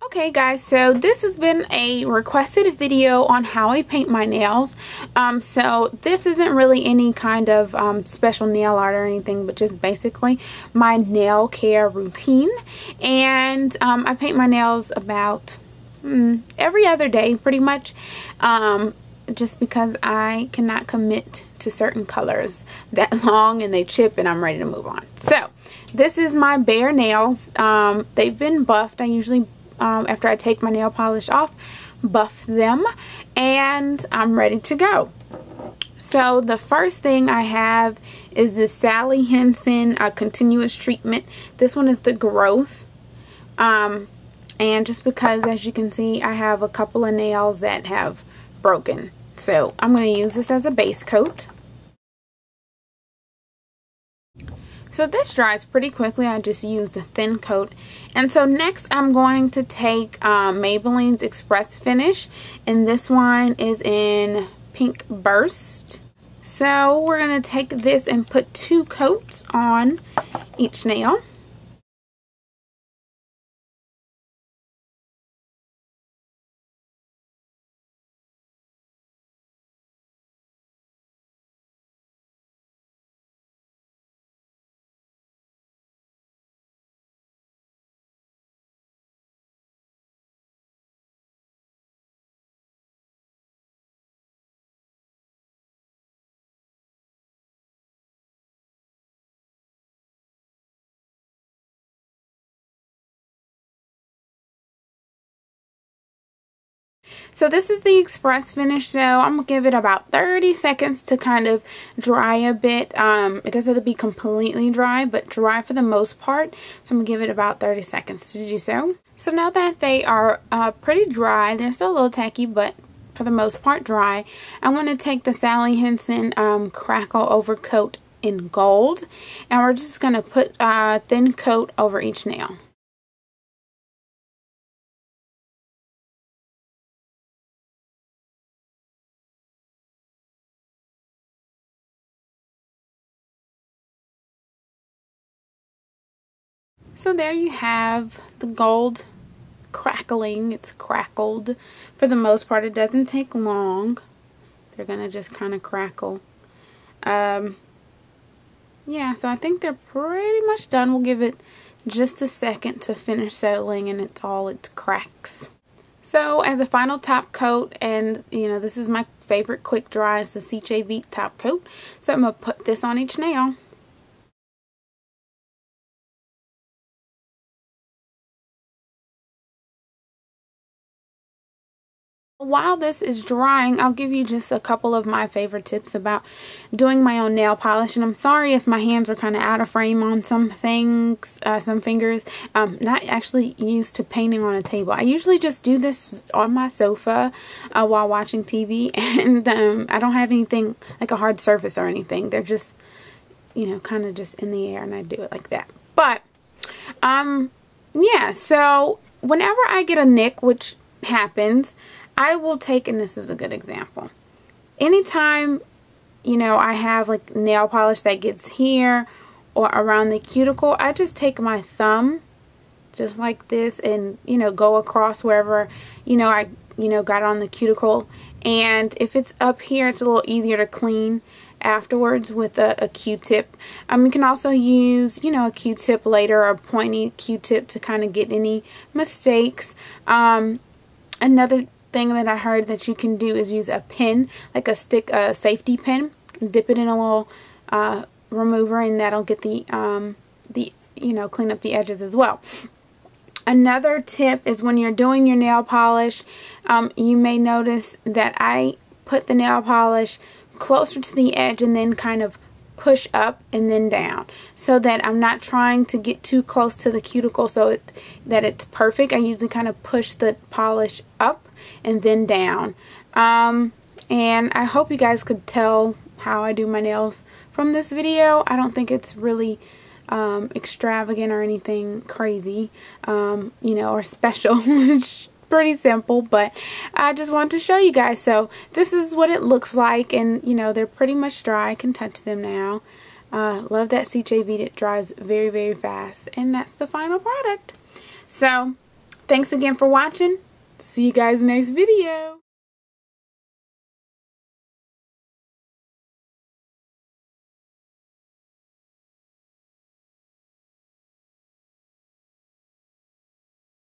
Okay guys, so this has been a requested video on how I paint my nails. So this isn't really any kind of special nail art or anything, but just basically my nail care routine. And I paint my nails about every other day pretty much, just because I cannot commit to certain colors that long and they chip and I'm ready to move on. So this is my bare nails. They've been buffed. I usually after I take my nail polish off, buff them, and I'm ready to go. So the first thing I have is this Sally Hansen continuous treatment. This one is the growth, and just because, as you can see, I have a couple of nails that have broken, so I'm going to use this as a base coat. So this dries pretty quickly. I just used a thin coat. And so next I'm going to take Maybelline's Express Finish. And this one is in Pink Burst. So we're going to take this and put 2 coats on each nail. So this is the Express Finish, so I'm going to give it about 30 seconds to kind of dry a bit. It doesn't have to be completely dry, but dry for the most part. So I'm going to give it about 30 seconds to do so. So now that they are pretty dry, they're still a little tacky, but for the most part dry, I want to take the Sally Hansen Crackle Overcoat in gold, and we're just going to put a thin coat over each nail. So there you have the gold crackling. It's crackled. For the most part, it doesn't take long. They're going to just kind of crackle. Yeah, so I think they're pretty much done. We'll give it just a second to finish settling and it's all its cracks. So as a final top coat, and you know, this is my favorite quick dry, is the CJV top coat. So I'm going to put this on each nail. While this is drying, I'll give you just a couple of my favorite tips about doing my own nail polish. And I'm sorry if my hands are kind of out of frame on some things, some fingers. Not actually used to painting on a table. I usually just do this on my sofa while watching TV. And I don't have anything like a hard surface or anything. They're just, you know, kind of just in the air, and I do it like that. But, yeah, so whenever I get a nick, which happens, I will take, and this is a good example, anytime, you know, I have like nail polish that gets here or around the cuticle, I just take my thumb just like this and, you know, go across wherever, you know, I, you know, got on the cuticle. And if it's up here, it's a little easier to clean afterwards with a Q-tip. You can also use, you know, a Q-tip later, or a pointy Q-tip to kind of get any mistakes. Another thing that I heard that you can do is use a pin, like a stick, safety pin, dip it in a little remover, and that'll get the you know, clean up the edges as well. Another tip is when you're doing your nail polish, you may notice that I put the nail polish closer to the edge and then kind of push up and then down, so that I'm not trying to get too close to the cuticle so that it's perfect. I usually kind of push the polish up and then down. And I hope you guys could tell how I do my nails from this video. I don't think it's really extravagant or anything crazy, you know, or special. It's pretty simple, but I just wanted to show you guys. So this is what it looks like, and you know, they're pretty much dry. I can touch them now. Love that CJV. It dries very, very fast, and that's the final product. So Thanks again for watching. See you guys next video.